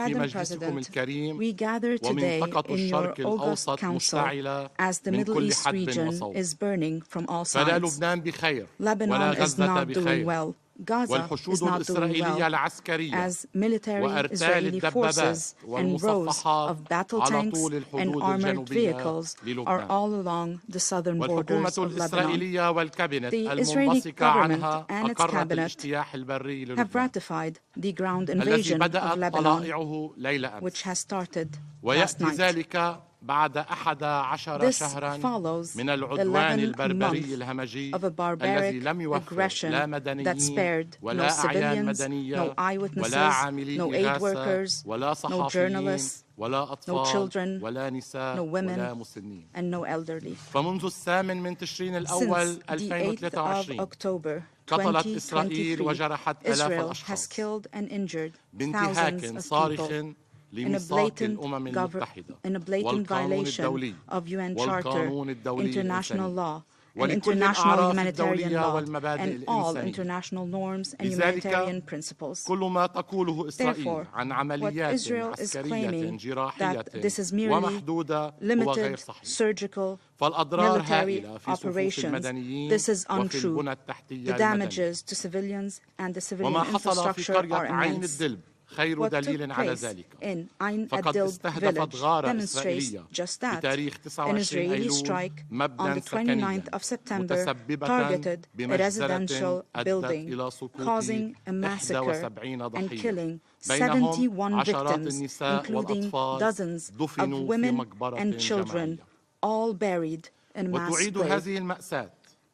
في Madam مجلسكم President, الكريم we gather today ومنطقة in your الشرق august الأوسط council مشتعلة as the من Middle كل East حدب region وصوب. is burning from all فلا sides. لبنان بخير ولا Lebanon is غزة not doing بخير well. Gaza is والحشود not doing الإسرائيلية well العسكرية as military وأرتال Israeli الدبابات forces and rows والمصفحات of battle على tanks طول and الحدود armored الجنوبية vehicles are للبنان. all along the southern والحكومة borders of Lebanon. الإسرائيلية والكابينت The Israeli المنبثقة government عنها and its أقرت cabinet الاجتياح البري have للبنان ratified the ground الذي invasion of بدأت Lebanon, طلائعه ليلة which أمس has started last ويأتي night. ذلك بعد 11 This شهرا follows من العدوان 11 البربري months الهمجي of a الذي barbaric لم يوفر aggression لا that مدنيين spared no ولا أعيان civilians, no مدنية ولا eyewitnesses, عاملي no aid إغاثة workers, ولا no صحفيين journalists, ولا no أطفال children, ولا نساء no women, ولا مسنين. and no elderly. فمنذ 8 من تشرين الأول Since the 8th of 2023 October قتلت إسرائيل 2023, وجرحت آلاف Israel has الأشخاص killed and injured بانتهاك thousands of صارخ people in a لميثاق الأمم المتحدة blatant والقانون violation الدولي of UN والقانون Charter, الدولي international الإنساني law, and ولكل international الأعراف humanitarian الدولية law, والمبادئ and all الإنسانية. international norms and لذلك humanitarian principles. كل ما تقوله إسرائيل Therefore, عن what عمليات Israel is عسكرية claiming جراحية that this is merely ومحدودة هو غير limited صحيح. surgical فالأضرار military هائلة في صفوف operations. المدنيين This is وفي untrue. البنى التحتية The المدنية. damages to civilians and the civilian وما حصل في infrastructure قرية are عين immense. الدلب خير What took دليل على place ذلك. in Ain فقد ad-Dilb استهدفت village غارة demonstrates إسرائيلية just that. بتاريخ An 29 Israeli أيلول strike on مبنى the سكنيا 29th of September متسببة targeted a بمجزرة residential أدت building, إلى سقوط causing a massacre 71 and ضحية killing بينهم 71 عشرات victims, النساء including والأطفال dozens of دفنوا في women مقبرة and children, جماعية. all buried in mass وتعيد grave. هذه المأساة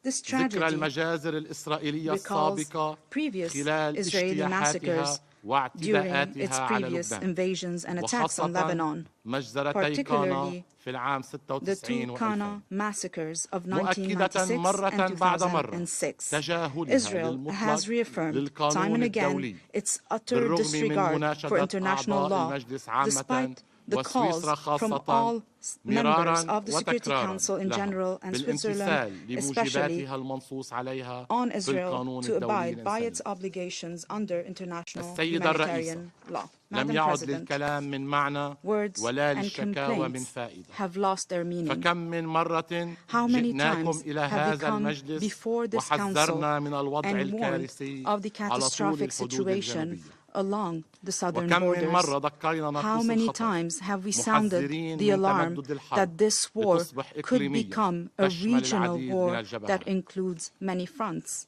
This ذكرى tragedy المجازر الإسرائيلية recalls السابقة previous خلال Israeli اجتياحاتها massacres during its واعتداءاتها على previous لبنان invasions and attacks on وخاصة Lebanon, مجزرتي كانا particularly في العام the 96 two Kana و2000 massacres of مؤكدة 1996 مرة and بعد مرة 2006. تجاهلها Israel has للمطلق reaffirmed time للقانون and again الدولي its utter بالرغم من disregard for مناشدة international أعضاء law, المجلس عامة despite the calls وسويسرا from خاصة all members مرارا of the Security وتكرارا Council in لها general and Switzerland بالامتثال especially لموجباتها المنصوص عليها on في Israel القانون to الدولي abide by its الإنساني. obligations under international السيدة الرئيسة humanitarian law. لم Madam يعد President, للكلام من معنى words ولا and للشكاوى من complaints فائدة. have lost their meaning. فكم من مرة How many جئناكم times إلى have we هذا come المجلس before this council وحذرنا من الوضع and warned الكارثي of the على طول catastrophic الحدود situation الجنوبية. along the southern وكم من borders? مرة دقينا How ناقوس many الخطر times have we sounded محذرين the من alarm تمدد الحرب that this war لتصبح could إقليمية become a تشمل regional العديد من war الجبهات. that includes many fronts?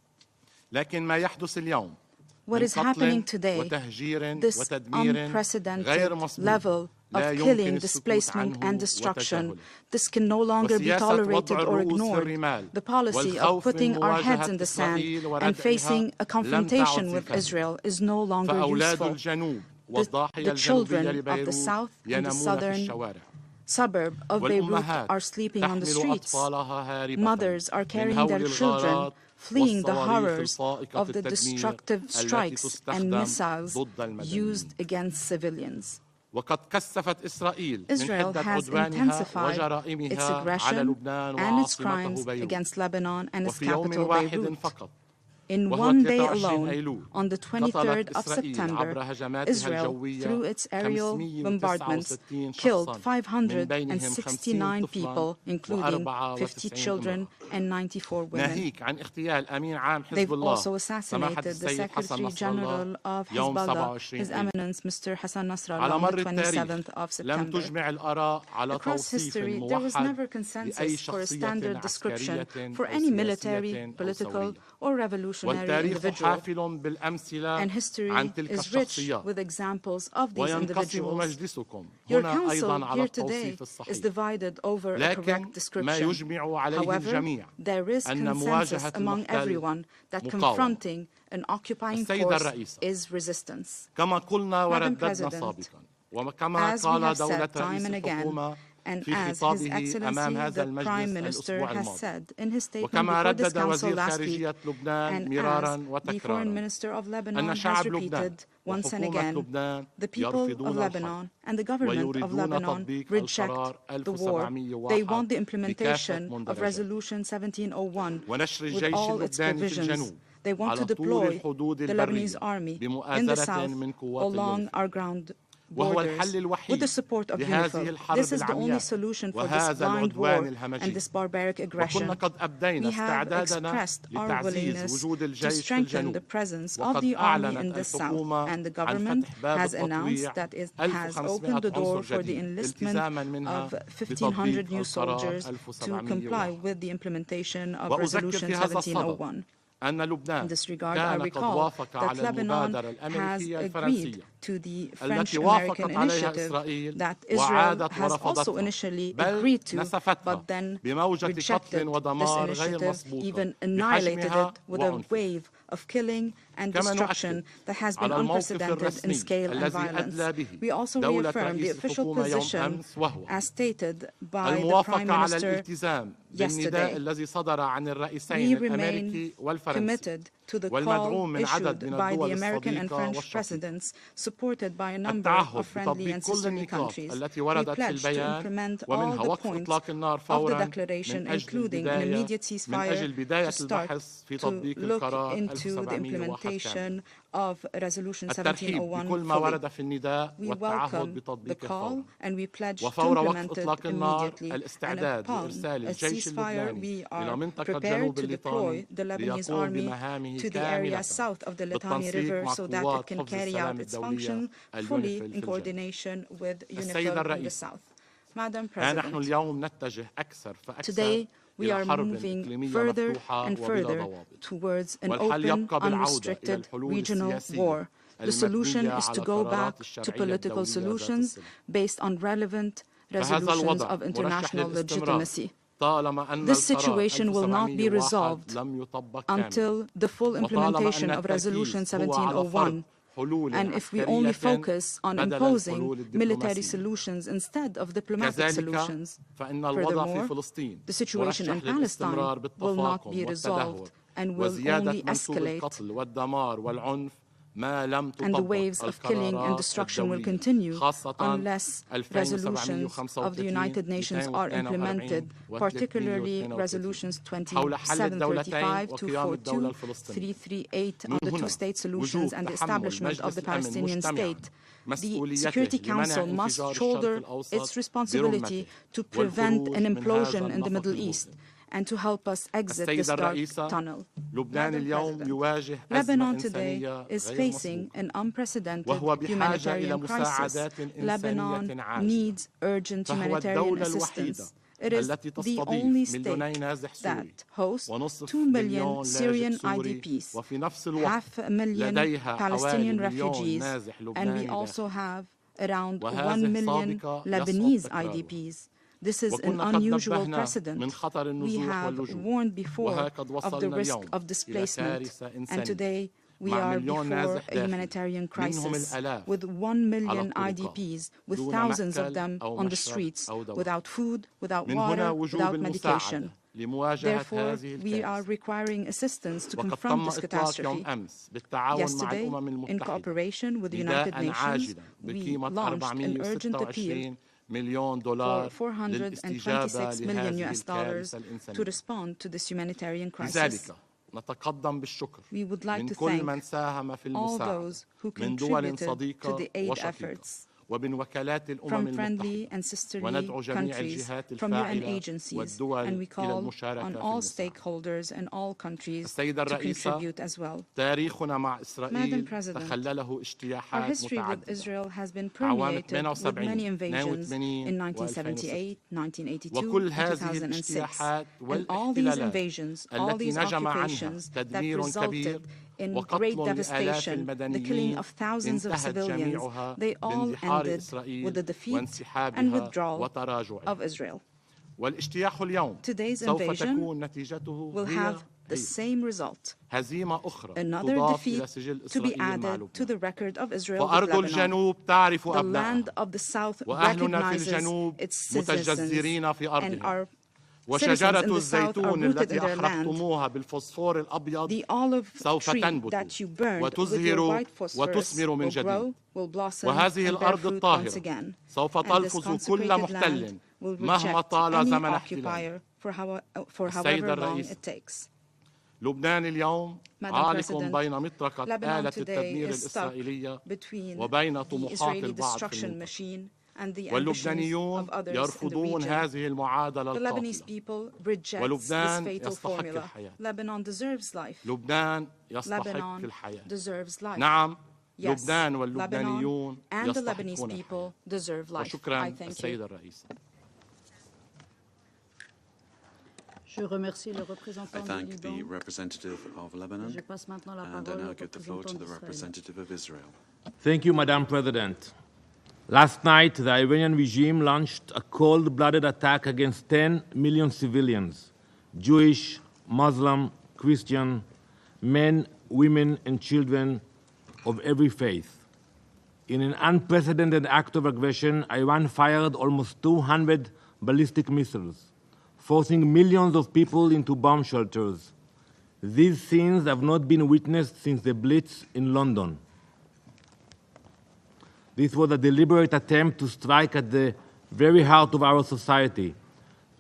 لكن ما يحدث اليوم What من is happening قتل today, وتهجير this وتدمير غير unprecedented مسبوق level لا of يمكن killing, السكوت displacement, عنه and destruction, وتجاهله. this can no longer be وسياسة tolerated وضع or الرؤوس في ignored. الرمال The policy of والخوف من putting our heads مواجهة in the sand إسرائيل and وردعها facing a لم تعد confrontation with ذكرا. Israel is no longer فأولاد useful. الجنوب والضاحية The children الجنوبية of the لبيروت south and the ينامون في southern الشوارع suburb of Beirut والأمهات are sleeping on the تحمل streets. أطفالها هاربة Mothers are من carrying هول their children, الغارات fleeing the والصواريخ horrors الفائقة of the التدمير destructive التي strikes and تستخدم missiles ضد المدنيين. used against civilians. وقد كثفت إسرائيل من Israel حدة has عدوانها intensified its وجرائمها على aggression لبنان and its وعاصمته crimes بيروت against Lebanon and its وفي يوم capital واحد Beirut. فقط In وهو one day 23 alone, أيلول on the 23rd قتلت of إسرائيل عبر September, هجماتها Israel, الجوية through its aerial 569 bombardments, شخصاً killed من بينهم 50 569 people, طفلاً including و94 50 children and 94 women. ناهيك عن اغتيال أمين عام They've حزب الله also سماحة assassinated the السيد حسن Secretary نصر الله General of يوم Hezbollah, 27 His أيلول. Eminence Mr. Hassan Nasrallah, على on مر the التاريخ 27th of لم September. تجمع الآراء على Across توصيف history, there was never موحد لأي consensus for a شخصية standard description عسكرية for أو any military, سياسية أو political, ثورية. or revolutionary والتاريخ individual. حافل بالأمثلة And history عن تلك is rich الشخصيات. with examples of these وينقسم individuals. مجلسكم Your هنا council أيضا على here today التوصيف is الصحيح. divided over a لكن correct ما description. يجمع عليه However, الجميع there is أن consensus مواجهة among المحتل everyone that مقاومة. confronting an occupying السيدة force الرئيسة is resistance. كما قلنا Madam ورددنا President, سابقا وكما as we قال have دولة said time رئيس and again, الحكومة and في as His خطابه أمام Excellency هذا the Prime المجلس Minister الأسبوع has الماضي said in his statement وكما before this ردد council وزير last week, خارجية لبنان and مرارا as the Foreign وتكرارا Minister of Lebanon أن has شعب repeated لبنان once and وحكومة again, لبنان the people of يرفضون الحرب Lebanon and the government of ويريدون Lebanon تطبيق reject القرار the war. 1701 They want the بكافة implementation of مندرجاته Resolution 1701 ونشر with الجيش all its اللبناني في provisions. الجنوب They want to على طول deploy الحدود the Lebanese البرية army in the بمؤازرة south من قوات along اليونيفيل our ground وهو borders الحل with الوحيد the support of لهذه UNIFIL. الحرب This is the only العمياء solution for this وهذا blind العدوان war الهمجي. and this barbaric وكنا aggression. قد أبدينا We have استعدادنا expressed our لتعزيز willingness وجود to الجيش في strengthen الجنوب. the presence of وقد the army أعلنت in the south, الحكومة and the عن government فتح باب has announced التطويع that it has 1500 opened the door عنصر for the جديد enlistment التزاما منها of 1,500 بتطبيق new القرار soldiers to 1701. comply with the implementation of وأذكر Resolution في هذا الصدد 1701. أن In لبنان this regard, I كان قد recall وافق that على Lebanon المبادرة has الأمريكية agreed الفرنسية to the التي French-American وافقت عليها initiative إسرائيل that Israel وعادت has also ورفضتها initially بل agreed to, نسفتها but then بموجة قتل rejected this ودمار غير initiative, مسبوقة even annihilated بحجمها it with a وعنفها. wave of killing and كما destruction نؤكد that has been على الموقف unprecedented in الرسمي scale and الذي violence. أدلى به We also دولة reaffirm the رئيس official الحكومة يوم position أمس وهو as stated by the Prime الموافقة على Minister الالتزام بالنداء yesterday. الذي صدر عن We الرئيسين remain الأمريكي والفرنسي committed to the call والمدعوم من عدد issued من by the الدول American and الصديقة French والشقيقة. presidents, supported by a number التعهد of friendly بتطبيق and كل sisterly النقاط countries. التي We وردت في pledge to البيان implement all ومنها the وقف points إطلاق النار of the فورا declaration, من أجل including an البداية immediate من ceasefire, أجل بداية to start البحث في to تطبيق look القرار into the 1701. implementation of Resolution الترحيب 1701 بكل ما fully. ورد في النداء We والتعهد welcome the بتطبيقه call فورا. and we pledge to وفور وقف implement it إطلاق النار immediately. And الاستعداد upon لإرسال a الجيش ceasefire, اللبناني we إلى are منطقة prepared جنوب to deploy الليطاني the Lebanese ليقوم army بمهامه to the area كاملة south of the Litani بالتنسيق River مع so that it قوات can حفظ carry out السلام its الدولية function fully اليونيفيل in في الجنوب. coordination with السيدة UNIFIL in the الرئيسة، south. Madam نحن President, اليوم نتجه أكثر فأكثر today we إلى are حرب moving إقليمية further مفتوحة and وبلا further ضوابط. towards an والحل open, يبقى بالعودة إلى unrestricted الحلول regional السياسية war. The solution المبنية is to على go back القرارات to الشرعية political الدولية ذات solutions الصلة. based on relevant فهذا resolutions الوضع of مرشح international للاستمرار legitimacy. طالما أن This القرار situation will not be 1701 resolved لم يطبق كاملا. until the full وطالما implementation أن of Resolution التركيز هو على فرض 1701. حلول And if we only عسكرية focus on بدل imposing الحلول military الدبلوماسية. solutions instead of diplomatic كذلك solutions. فإن الوضع في Furthermore, فلسطين the situation مرشح in للاستمرار Palestine will not بالتفاقم be والتدهور resolved and will وزيادة only منسوب escalate, القتل والدمار والعنف ما لم and the تطبق waves of killing and القرارات destruction will الدولية continue خاصة unless resolutions of the United Nations are implemented, particularly resolutions حول حل الدولتين 2735, وقيام الدولة 242, الفلسطينية. 338 من on the هنا two-state solutions وجوب and the تحمل establishment of مجلس the الأمن Palestinian مجتمعاً state. The مسؤوليته Security لمنع Council must انفجار الشرق shoulder الأوسط its responsibility to prevent والخروج an من implosion هذا in the النفق Middle المظلم. East and to help us exit this السيدة dark الرئيسة، tunnel. لبنان Madam اليوم President, يواجه أزمة Lebanon today إنسانية is غير facing مسبوقة an unprecedented وهو بحاجة إلى humanitarian crisis. مساعدات Lebanon إنسانية عاجلة. needs urgent فهو humanitarian الدولة الوحيدة assistance. It is التي the only تستضيف state مليوني نازح سوري that hosts ونصف 2 مليون million لاجئ Syrian سوري IDPs, وفي نفس الوقت 500,000 لديها حوالي Palestinian مليون refugees, نازح and we لبناني also داخل. have around 1 وهذه million سابقة Lebanese يصعب تكرارها. IDPs. This is an وكنا قد unusual نبهنا precedent. من خطر We النزوح have واللجوء warned before وهكذا of the وصلنا risk اليوم of إلى displacement, كارثة and إنسانية today we مع are مليون before نازح a داخل humanitarian منهم crisis الآلاف with 1 million على الطرقات IDPs, with دون thousands of مأكل them أو on the مشرب streets, أو دواء. without food, without من هنا water, وجوب without المساعدة medication. لمواجهة Therefore, هذه we are الكارثة. requiring assistance to وقد confront تم this إطلاق يوم catastrophe. أمس بالتعاون مع Yesterday, الأمم in المتحدة cooperation with the United نداء Nations, عاجلا we بقيمة launched an urgent appeal 426 مليون for دولار 426 million لهذه US dollars الكارثة to الإنسانية. respond to this humanitarian crisis. لذلك نتقدم بالشكر We would like من to كل thank من ساهم في all المساعدة those who من دول contributed to صديقة the aid وشقيقة efforts ومن وكالات الأمم from المتحدة friendly and sisterly وندعو جميع countries, الجهات from UN الفاعلة agencies, والدول and we إلى call المشاركة on في all المساعدة. stakeholders and all countries السيدة to الرئيسة، contribute as well. تاريخنا مع إسرائيل Madam President, تخلله Our اجتياحات history with متعددة Israel has been أعوام permeated with many 78 invasions in 82 1978, 1982, وكل and هذه 2006. الاجتياحات And all these والاحتلالات invasions, all التي these نجم عنها occupations that تدمير كبير resulted in great وقتل لآلاف devastation, the killing المدنيين of thousands of انتهت civilians, جميعها they all باندحار ended with إسرائيل the defeat and وانسحابها withdrawal وتراجعها. of Israel. والاجتياح اليوم Today's سوف invasion تكون نتيجته will هي have the same result, هزيمة أخرى another تضاف إلى defeat سجل to be إسرائيل مع added to the لبنان. record of Israel with فأرض Lebanon. الجنوب تعرف The land أبنائها of the south وأهلنا في recognizes الجنوب its citizens, متجذرين في and أرضهم. our citizens وشجرة in the south are الزيتون rooted in التي their land. أحرقتموها بالفوسفور الأبيض The olive سوف tree تنبت that you burned with your وتزهر white phosphorus وتثمر من will grow, جديد. will blossom, وهذه and bear الأرض fruit once الطاهرة again. سوف And this تلفظ كل consecrated محتل land will مهما reject طال any زمن احتلال. occupier for however السيدة long الرئيسة، it takes. لبنان اليوم Madam عالق President, بين مطرقة Lebanon آلة today التدمير is stuck الإسرائيلية between وبين the طموحات Israeli البعض في destruction المنطقة. machine and the ambitions واللبنانيون of others in the يرفضون region. هذه المعادلة The Lebanese القاتلة. people reject this ولبنان fatal يستحق formula. الحياة. Lebanon deserves life. لبنان يستحق Lebanon الحياة. deserves life. نعم، Yes, لبنان Lebanon واللبنانيون and the Lebanese يستحقون الحياة. people deserve life. I وشكرا thank السيد you. الرئيس. Je remercie le représentant I du thank the Liban. representative of Lebanon, Je passe maintenant la and I parole now au give the floor to représentant the d'Israël. representative of Israel. Thank you, Madam President. Last night, the Iranian regime launched a cold-blooded attack against 10 million civilians, Jewish, Muslim, Christian, men, women, and children of every faith. In an unprecedented act of aggression, Iran fired almost 200 ballistic missiles, forcing millions of people into bomb shelters. These scenes have not been witnessed since the Blitz in London. This was a deliberate attempt to strike at the very heart of our society,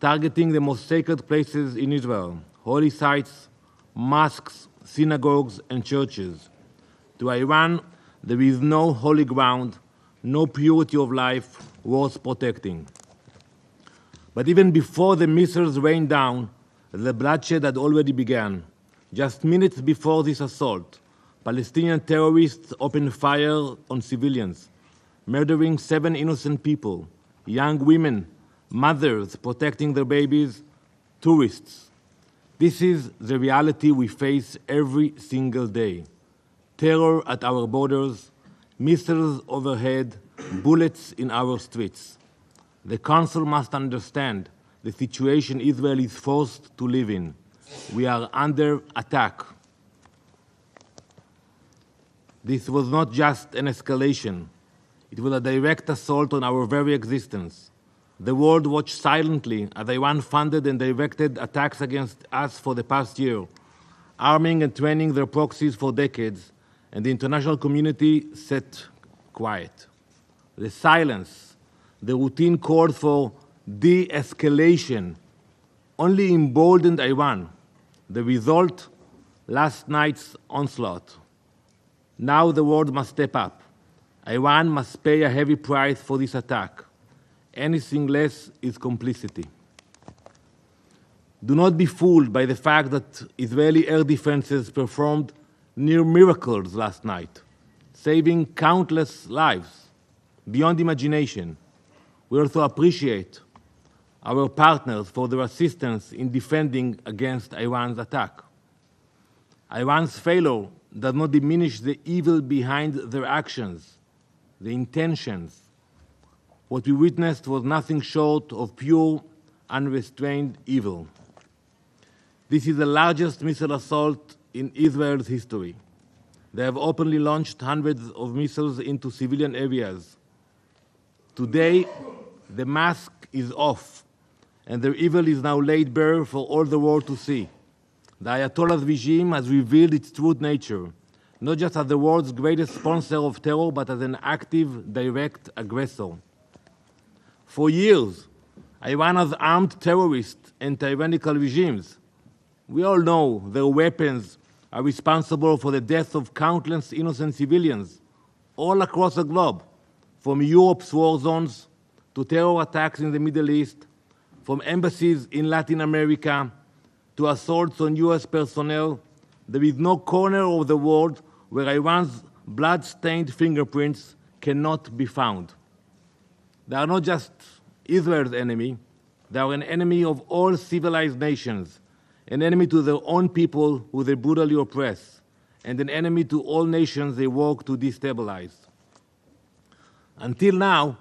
targeting the most sacred places in Israel, holy sites, mosques, synagogues, and churches. To Iran, there is no holy ground, no purity of life worth protecting. But even before the missiles rained down, the bloodshed had already begun. Just minutes before this assault, Palestinian terrorists opened fire on civilians, murdering 7 innocent people, young women, mothers protecting their babies, tourists. This is the reality we face every single day. Terror at our borders, missiles overhead, bullets in our streets. The Council must understand the situation Israel is forced to live in. We are under attack. This was not just an escalation. It was a direct assault on our very existence. The world watched silently as Iran funded and directed attacks against us for the past year, arming and training their proxies for decades, and the international community sat quiet. The silence, the routine call for de-escalation, only emboldened Iran. The result, last night's onslaught. Now the world must step up. Iran must pay a heavy price for this attack. Anything less is complicity. Do not be fooled by the fact that Israeli air defenses performed near miracles last night, saving countless lives beyond imagination. We also appreciate our partners for their assistance in defending against Iran's attack. Iran's failure does not diminish the evil behind their actions, the intentions. What we witnessed was nothing short of pure, unrestrained evil. This is the largest missile assault in Israel's history. They have openly launched hundreds of missiles into civilian areas. Today, the mask is off, and their evil is now laid bare for all the world to see. The Ayatollah's regime has revealed its true nature, not just as the world's greatest sponsor of terror, but as an active, direct aggressor. For years, Iran has armed terrorists and tyrannical regimes. We all know their weapons are responsible for the death of countless innocent civilians all across the globe, from Europe's war zones to terror attacks in the Middle East, from embassies in Latin America to assaults on US personnel. There is no corner of the world where Iran's blood-stained fingerprints cannot be found. They are not just Israel's enemy, they are an enemy of all civilized nations, an enemy to their own people who they brutally oppress, and an enemy to all nations they work to destabilize. Until now,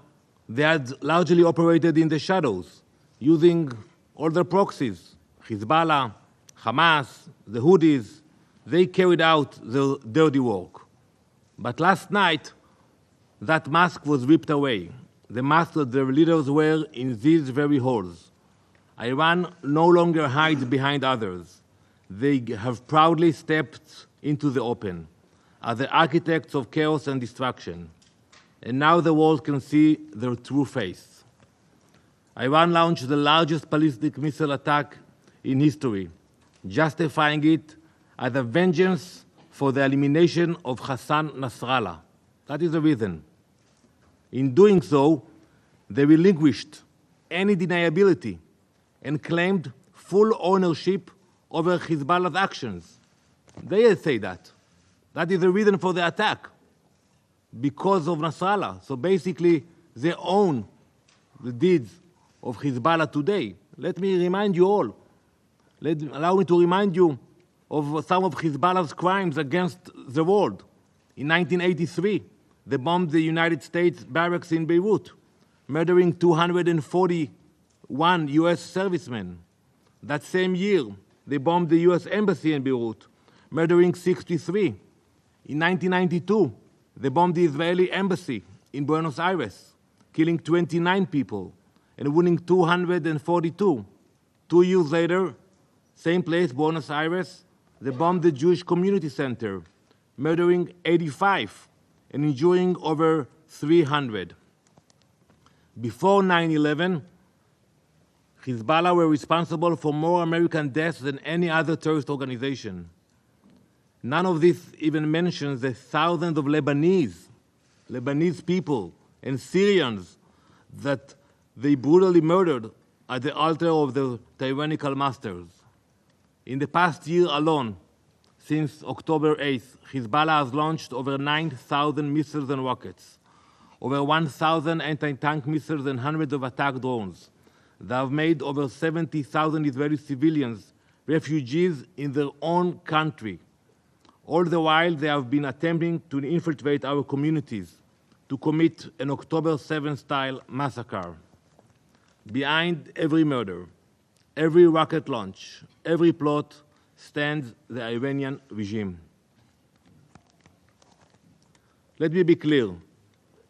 they had largely operated in the shadows, using all their proxies, Hezbollah, Hamas, the Houthis. They carried out their dirty work. But last night, that mask was ripped away, the mask that their leaders wear in these very halls. Iran no longer hides behind others. They have proudly stepped into the open as the architects of chaos and destruction. And now the world can see their true face. Iran launched the largest ballistic missile attack in history, justifying it as a vengeance for the elimination of Hassan Nasrallah. That is the reason. In doing so, they relinquished any deniability and claimed full ownership over Hezbollah's actions. They say that. That is the reason for the attack, because of Nasrallah. So basically, they own the deeds of Hezbollah today. Let me remind you all. Allow me to remind you of some of Hezbollah's crimes against the world. In 1983, they bombed the United States barracks in Beirut, murdering 241 US servicemen. That same year, they bombed the US embassy in Beirut, murdering 63. In 1992, they bombed the Israeli embassy in Buenos Aires, killing 29 people and wounding 242. 2 years later, same place, Buenos Aires, they bombed the Jewish Community Center, murdering 85 and injuring over 300. Before 9/11, Hezbollah were responsible for more American deaths than any other terrorist organization. None of this even mentions the thousands of Lebanese people and Syrians that they brutally murdered at the altar of their tyrannical masters. In the past year alone, since October 8th, Hezbollah has launched over 9,000 missiles and rockets, over 1,000 anti-tank missiles and hundreds of attack drones. They have made over 70,000 Israeli civilians refugees in their own country. All the while, they have been attempting to infiltrate our communities to commit an October 7th-style massacre. Behind every murder, every rocket launch, every plot stands the Iranian regime. Let me be clear.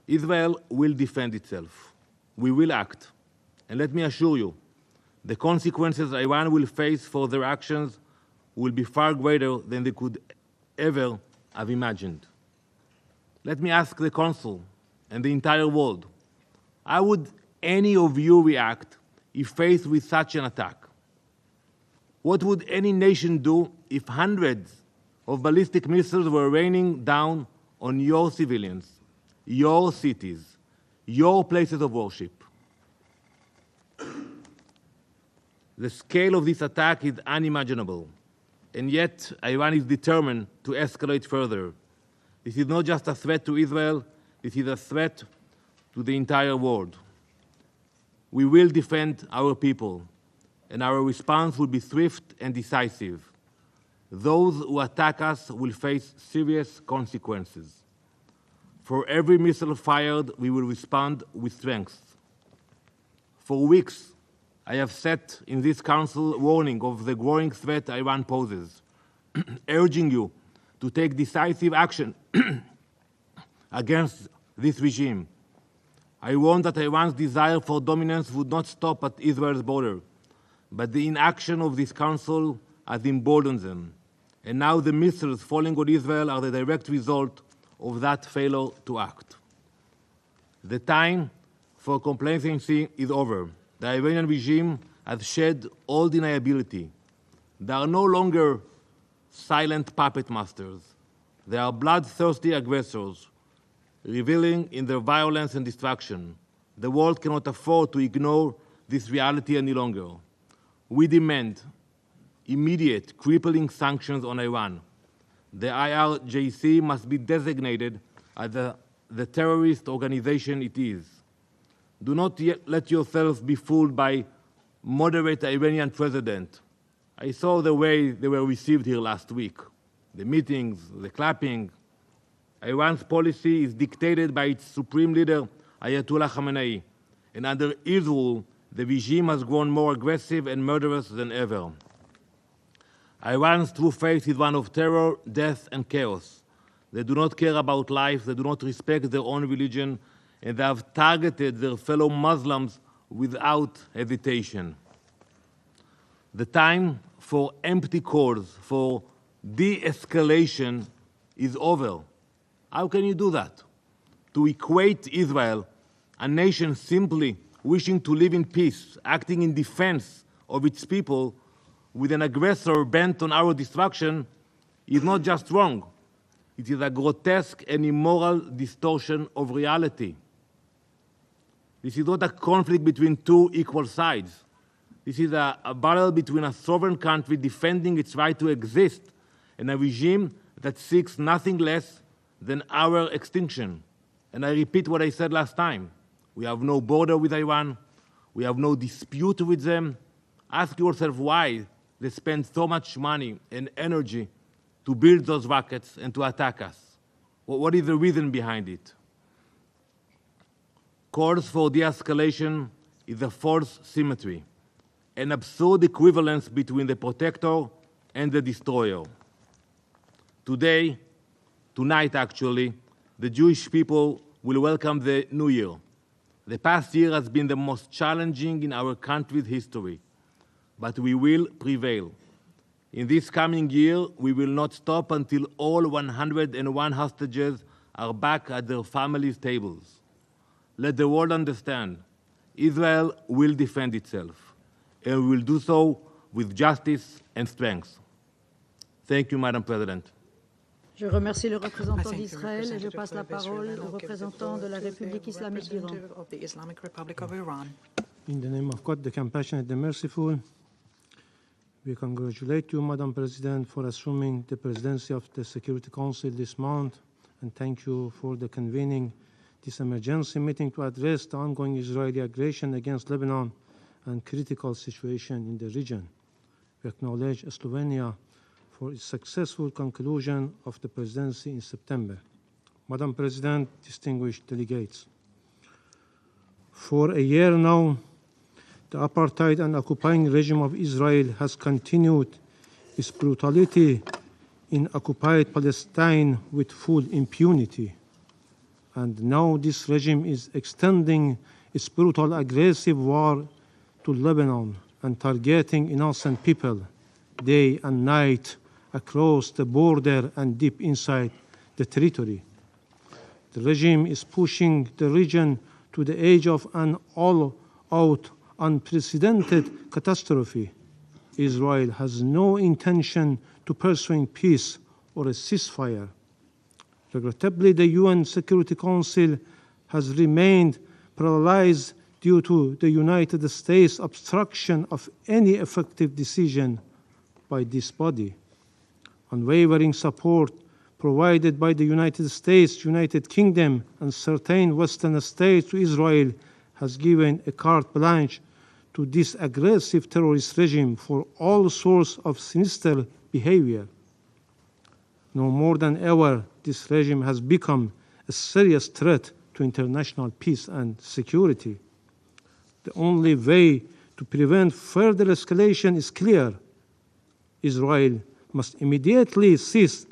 Israel will defend itself. We will act. And let me assure you, the consequences Iran will face for their actions will be far greater than they could ever have imagined. Let me ask the Council and the entire world, how would any of you react if faced with such an attack? What would any nation do if hundreds of ballistic missiles were raining down on your civilians, your cities, your places of worship? The scale of this attack is unimaginable, and yet Iran is determined to escalate further. This is not just a threat to Israel, this is a threat to the entire world. We will defend our people, and our response will be swift and decisive. Those who attack us will face serious consequences. For every missile fired, we will respond with strength. For weeks, I have sat in this council warning of the growing threat Iran poses, urging you to take decisive action against this regime. I warned that Iran's desire for dominance would not stop at Israel's border, but the inaction of this council has emboldened them. And now the missiles falling on Israel are the direct result of that failure to act. The time for complacency is over. The Iranian regime has shed all deniability. They are no longer silent puppet masters. They are bloodthirsty aggressors, reveling in their violence and destruction. The world cannot afford to ignore this reality any longer. We demand immediate, crippling sanctions on Iran. The IRGC must be designated as the terrorist organization it is. Do not let yourselves be fooled by moderate Iranian president. I saw the way they were received here last week. The meetings, the clapping. Iran's policy is dictated by its supreme leader, Ayatollah Khamenei. And under his rule, the regime has grown more aggressive and murderous than ever. Iran's true face is one of terror, death, and chaos. They do not care about life, they do not respect their own religion, and they have targeted their fellow Muslims without hesitation. The time for empty calls for de-escalation is over. How can you do that? To equate Israel, a nation simply wishing to live in peace, acting in defense of its people, with an aggressor bent on our destruction, is not just wrong, it is a grotesque and immoral distortion of reality. This is not a conflict between two equal sides. This is a battle between a sovereign country defending its right to exist and a regime that seeks nothing less than our extinction. And I repeat what I said last time. We have no border with Iran. We have no dispute with them. Ask yourself why they spend so much money and energy to build those rockets and to attack us. What is the reason behind it? Calls for de-escalation is a false symmetry, an absurd equivalence between the protector and the destroyer. Tonight actually, the Jewish people will welcome the new year. The past year has been the most challenging in our country's history, but we will prevail. In this coming year, we will not stop until all 101 hostages are back at their families' tables. Let the world understand, Israel will defend itself, and we will do so with justice and strength. Thank you, Madam President. Je remercie le représentant d'Israël et je passe la parole au représentant de la République islamique d'Iran. In the name of God, the compassionate, the merciful, we congratulate you, Madam President, for assuming the presidency of the Security Council this month, and thank you for the convening this emergency meeting to address the ongoing Israeli aggression against Lebanon and critical situation in the region. We acknowledge Slovenia for its successful conclusion of the presidency in September. Madam President, distinguished delegates, for a year now, the apartheid and occupying regime of Israel has continued its brutality in occupied Palestine with full impunity. And now this regime is extending its brutal aggressive war to Lebanon and targeting innocent people day and night across the border and deep inside the territory. The regime is pushing the region to the edge of an all-out unprecedented catastrophe. Israel has no intention to pursue peace or a ceasefire. Regrettably, the UN Security Council has remained paralyzed due to the United States' obstruction of any effective decision by this body. Unwavering support provided by the United States, United Kingdom, and certain Western states to Israel has given a carte blanche to this aggressive terrorist regime for all sorts of sinister behavior. No more than ever, this regime has become a serious threat to international peace and security. The only way to prevent further escalation is clear. Israel must immediately cease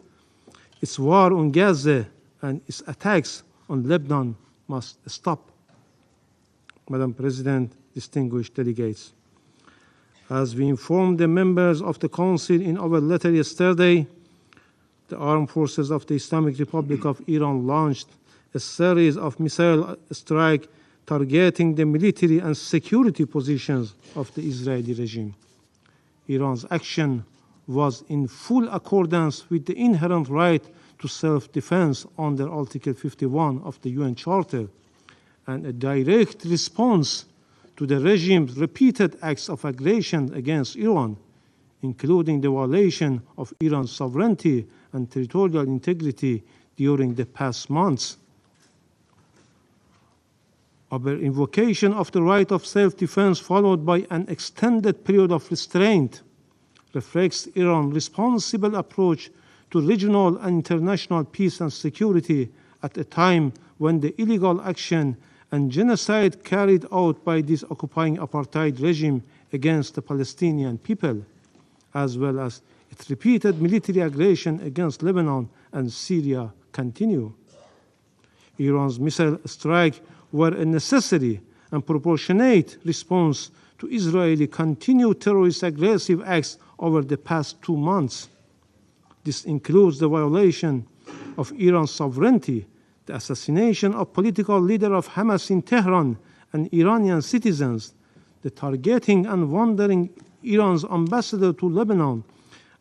its war on Gaza, and its attacks on Lebanon must stop. Madam President, distinguished delegates, as we informed the members of the Council in our letter yesterday, the armed forces of the Islamic Republic of Iran launched a series of missile strikes targeting the military and security positions of the Israeli regime. Iran's action was in full accordance with the inherent right to self-defense under Article 51 of the UN Charter, and a direct response to the regime's repeated acts of aggression against Iran, including the violation of Iran's sovereignty and territorial integrity during the past months. Our invocation of the right of self-defense, followed by an extended period of restraint, reflects Iran's responsible approach to regional and international peace and security at a time when the illegal action and genocide carried out by this occupying apartheid regime against the Palestinian people, as well as its repeated military aggression against Lebanon and Syria, continue. Iran's missile strikes were a necessary and proportionate response to Israeli continued terrorist aggressive acts over the past 2 months. This includes the violation of Iran's sovereignty, the assassination of political leader of Hamas in Tehran and Iranian citizens, the targeting and wandering Iran's ambassador to Lebanon,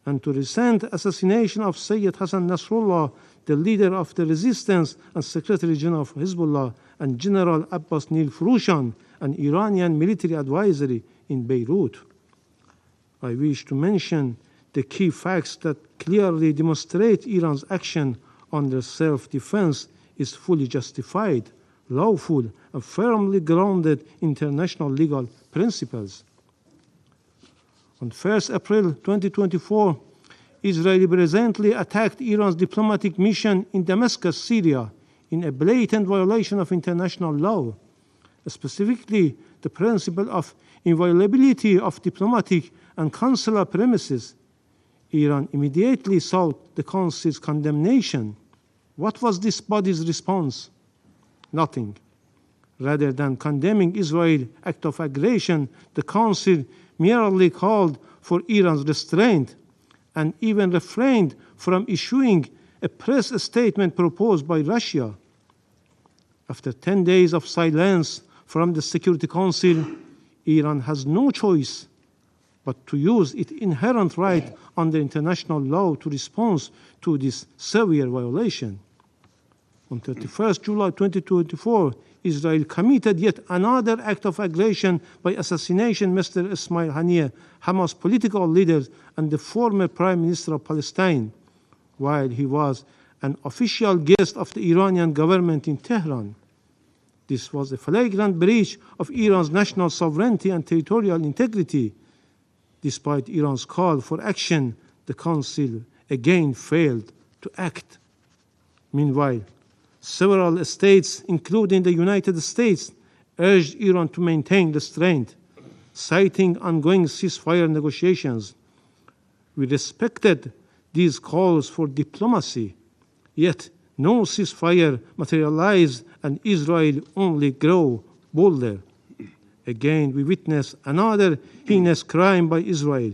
and to recent assassination of Sayyid Hassan Nasrallah, the leader of the resistance and Secretary General of Hezbollah, and General Abbas Nil Furushan, an Iranian military advisor in Beirut. I wish to mention the key facts that clearly demonstrate Iran's action under self-defense is fully justified, lawful, and firmly grounded in international legal principles. On 1st April 2024, Israel presently attacked Iran's diplomatic mission in Damascus, Syria, in a blatant violation of international law, specifically the principle of inviolability of diplomatic and consular premises. Iran immediately sought the Council's condemnation. What was this body's response? Nothing. Rather than condemning Israel's act of aggression, the Council merely called for Iran's restraint and even refrained from issuing a press statement proposed by Russia. After 10 days of silence from the Security Council, Iran has no choice but to use its inherent right under international law to respond to this severe violation. On 31st July 2024, Israel committed yet another act of aggression by assassination Mr. Ismail Haniyeh, Hamas political leader and the former Prime Minister of Palestine, while he was an official guest of the Iranian government in Tehran. This was a flagrant breach of Iran's national sovereignty and territorial integrity. Despite Iran's call for action, the Council again failed to act. Meanwhile, several states, including the United States, urged Iran to maintain restraint, citing ongoing ceasefire negotiations. We respected these calls for diplomacy, yet no ceasefire materialized and Israel only grew bolder. Again, we witnessed another heinous crime by Israel,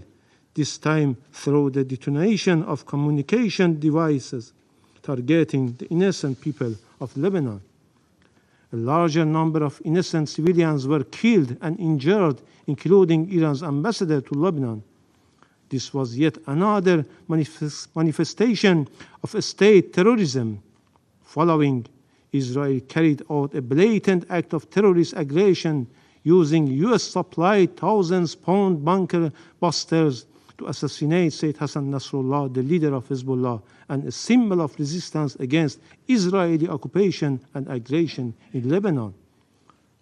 this time through the detonation of communication devices targeting the innocent people of Lebanon. A larger number of innocent civilians were killed and injured, including Iran's ambassador to Lebanon. This was yet another manifestation of state terrorism. Following, Israel carried out a blatant act of terrorist aggression using US-supplied thousands-pound bunker busters to assassinate Sayyid Hassan Nasrallah, the leader of Hezbollah, and a symbol of resistance against Israeli occupation and aggression in Lebanon.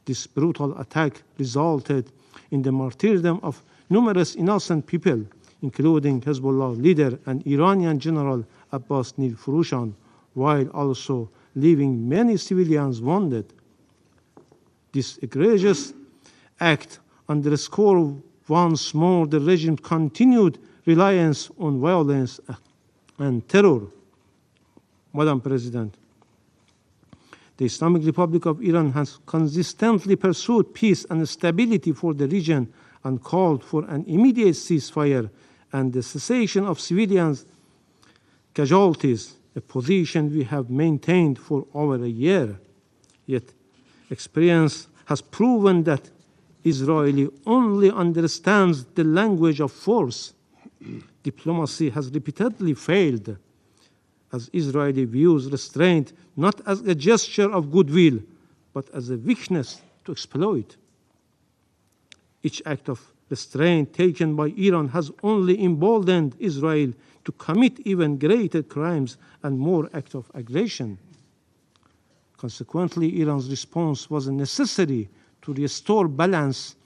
This brutal attack resulted in the martyrdom of numerous innocent people, including Hezbollah leader and Iranian General Abbas Nil Furushan, while also leaving many civilians wounded. This egregious act underscores once more the regime's continued reliance on violence and terror. Madam President, the Islamic Republic of Iran has consistently pursued peace and stability for the region and called for an immediate ceasefire and the cessation of civilians' casualties, a position we have maintained for over a year. Yet, experience has proven that Israel only understands the language of force. Diplomacy has repeatedly failed, as Israel views restraint not as a gesture of goodwill, but as a weakness to exploit. Each act of restraint taken by Iran has only emboldened Israel to commit even greater crimes and more acts of aggression. Consequently, Iran's response was necessary to restore balance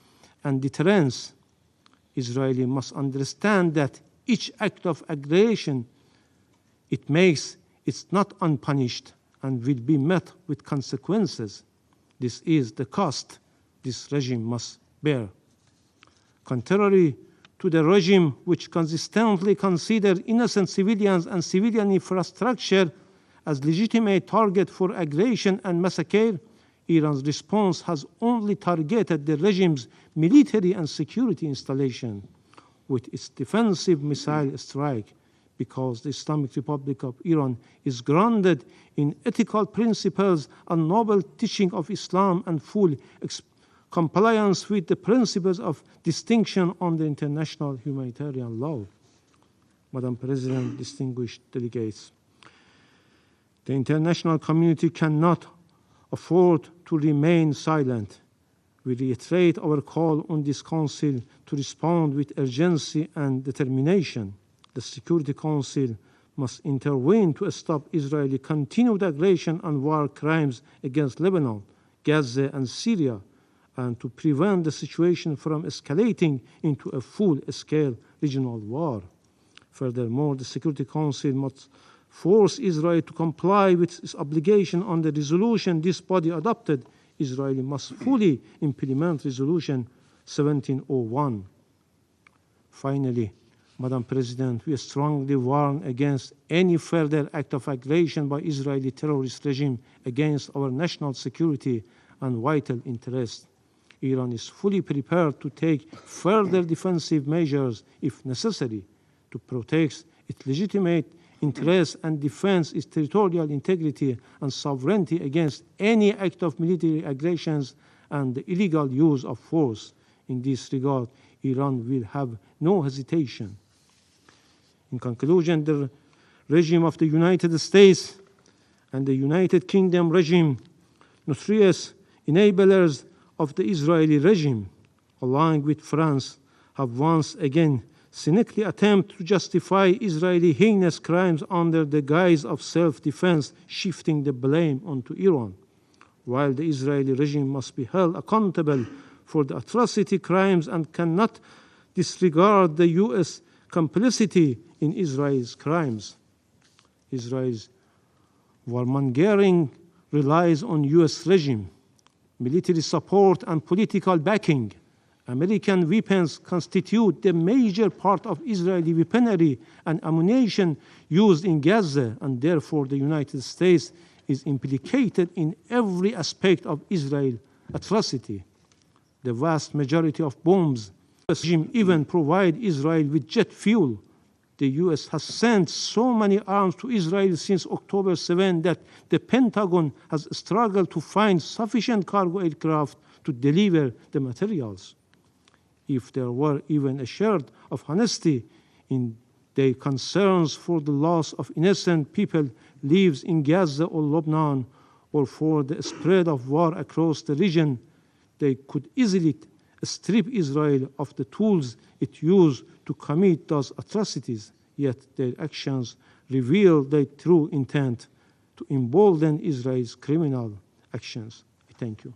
and deterrence. Israel must understand that each act of aggression it makes is not unpunished and will be met with consequences. This is the cost this regime must bear. Contrary to the regime which consistently considers innocent civilians and civilian infrastructure as legitimate target for aggression and massacre, Iran's response has only targeted the regime's military and security installation with its defensive missile strike, because the Islamic Republic of Iran is grounded in ethical principles and noble teaching of Islam and full compliance with the principles of distinction under international humanitarian law. Madam President, distinguished delegates. The international community cannot afford to remain silent. We reiterate our call on this Council to respond with urgency and determination. The Security Council must intervene to stop Israeli continued aggression and war crimes against Lebanon, Gaza, and Syria, and to prevent the situation from escalating into a full-scale regional war. Furthermore, the Security Council must force Israel to comply with its obligation on the resolution this body adopted. Israel must fully implement Resolution 1701. Finally, Madam President, we strongly warn against any further act of aggression by Israeli terrorist regime against our national security and vital interests. Iran is fully prepared to take further defensive measures if necessary to protect its legitimate interests and defend its territorial integrity and sovereignty against any act of military aggressions and the illegal use of force. In this regard, Iran will have no hesitation. In conclusion, the regime of the United States and the United Kingdom regime, notorious enablers of the Israeli regime, along with France, have once again cynically attempted to justify Israeli heinous crimes under the guise of self-defense, shifting the blame onto Iran. While the Israeli regime must be held accountable for the atrocity crimes and cannot disregard the U.S. complicity in Israel's crimes. Israel's warmongering relies on U.S. regime, military support, and political backing. American weapons constitute the major part of Israeli weaponry and ammunition used in Gaza, and therefore the United States is implicated in every aspect of Israel's atrocity. The vast majority of bombs, the regime even provide Israel with jet fuel. The U.S. has sent so many arms to Israel since October 7 that the Pentagon has struggled to find sufficient cargo aircraft to deliver the materials. If there were even a shred of honesty in their concerns for the loss of innocent people lives in Gaza or Lebanon, or for the spread of war across the region, they could easily strip Israel of the tools it used to commit those atrocities. Yet their actions reveal their true intent to embolden Israel's criminal actions. I thank you.